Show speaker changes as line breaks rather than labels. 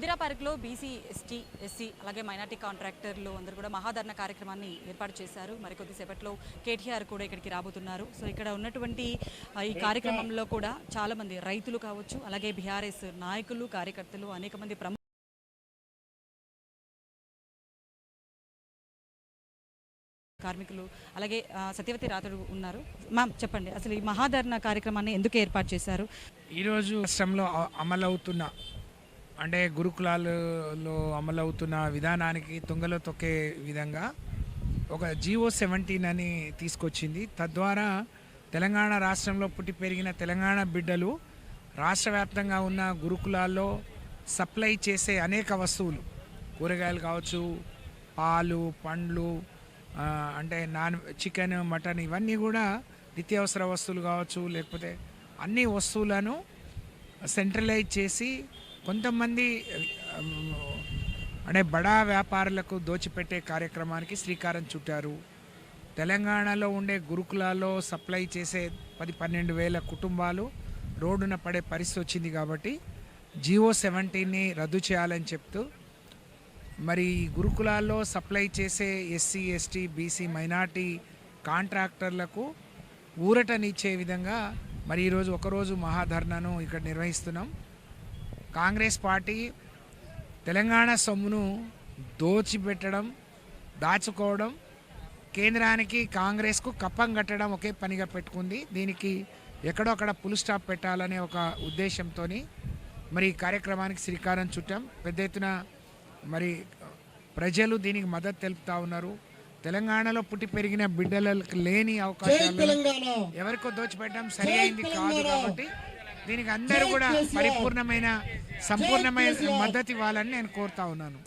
ఇందిరా పార్క్లో BC, ST, SC అలాగే minority కాంట్రాక్టర్లు అందరూ కూడా మహాధరణ కార్యక్రమాన్ని ఏర్పాటు చేశారు. మరి కొద్దిసేపట్లో కేటీఆర్ కూడా ఇక్కడికి రాబోతున్నారు. సో ఇక్కడ ఉన్నటువంటి ఈ కార్యక్రమంలో కూడా చాలామంది రైతులు కావచ్చు, అలాగే బీఆర్ఎస్ నాయకులు, కార్యకర్తలు, అనేక మంది కార్మికులు అలాగే సత్యవతి రాథోడ్ ఉన్నారు. మ్యామ్ చెప్పండి, అసలు ఈ మహాధరణ కార్యక్రమాన్ని ఎందుకు ఏర్పాటు చేశారు?
ఈరోజు రాష్ట్రంలో అమలవుతున్న అంటే గురుకులాలలో అమలవుతున్న విధానానికి తుంగలో తొక్కే విధంగా ఒక GO 17 అని తీసుకొచ్చింది. తద్వారా తెలంగాణ రాష్ట్రంలో పుట్టి పెరిగిన తెలంగాణ బిడ్డలు రాష్ట్ర వ్యాప్తంగా ఉన్న గురుకులాల్లో సప్లై చేసే అనేక వస్తువులు, కూరగాయలు కావచ్చు, పాలు, పండ్లు, అంటే చికెన్, మటన్, ఇవన్నీ కూడా నిత్యావసర వస్తువులు కావచ్చు, లేకపోతే అన్ని వస్తువులను సెంట్రలైజ్ చేసి కొంతమంది అంటే బడా వ్యాపారులకు దోచిపెట్టే కార్యక్రమానికి శ్రీకారం చుట్టారు. తెలంగాణలో ఉండే గురుకులాల్లో సప్లై చేసే 10-12 వేల కుటుంబాలు రోడ్డున పడే పరిస్థితి వచ్చింది. కాబట్టి GO 17ని రద్దు చేయాలని చెప్తూ మరి గురుకులాల్లో సప్లై చేసే SC, ST, BC, మైనార్టీ కాంట్రాక్టర్లకు ఊరటనిచ్చే విధంగా మరి ఈరోజు ఒకరోజు మహాధర్నాను ఇక్కడ నిర్వహిస్తున్నాం. కాంగ్రెస్ పార్టీ తెలంగాణ సొమ్మును దోచిపెట్టడం, దాచుకోవడం, కేంద్రానికి కాంగ్రెస్కు కప్పం కట్టడం ఒకే పనిగా పెట్టుకుంది. దీనికి ఎక్కడో అక్కడ ఫుల్ స్టాప్ పెట్టాలనే ఒక ఉద్దేశంతో మరి ఈ కార్యక్రమానికి శ్రీకారం చుట్టాం. పెద్ద ఎత్తున మరి ప్రజలు దీనికి మద్దతు తెలుపుతా ఉన్నారు. తెలంగాణలో పుట్టి పెరిగిన బిడ్డలకు లేని అవకాశాలు ఎవరికో దోచిపెట్టడం సరి అయింది కాదు. కాబట్టి దీనికి అందరూ కూడా పరిపూర్ణమైన సంపూర్ణమైన మద్దతు ఇవ్వాలని నేను కోరుతా ఉన్నాను.